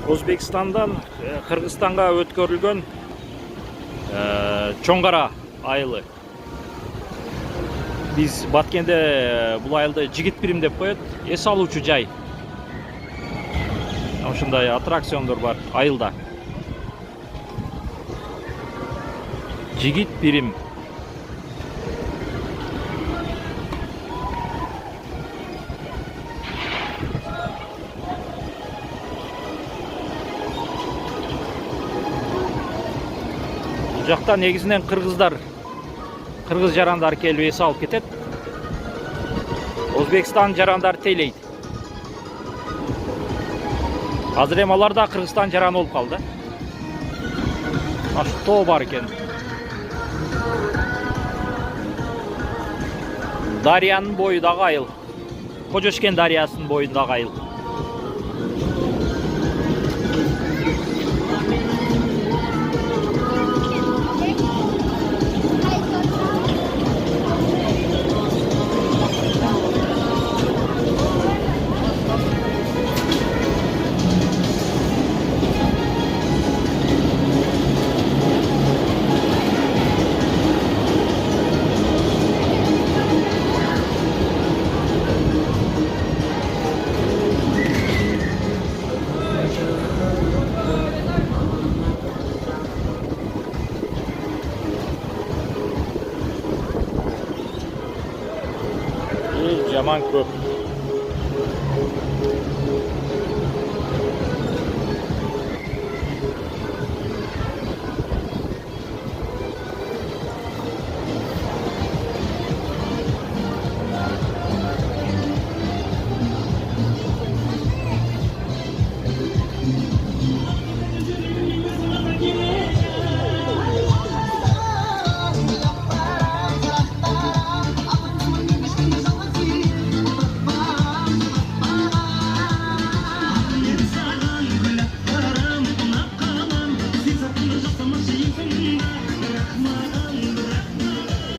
Өзбекстандан Кыргызстанга өткөрүлгөн Чоңгара айылы. Биз Баткенде бул айылды Жигит Пирим деп коет. Эс алуучу жай. Ушундай аттракциондор бар айылда. Жигит Пирим. Бул жакта негизинен кыргыз жарандар келип эс алып кетет. Өзбекстан жарандар тейлейт. Азыр эми алар да Кыргызстан жараны болуп калды. Аш тоо бар экен. Дарыянын боюдагы айыл. Кожошкен дарыясынын боюндагы айыл. Жаман көп.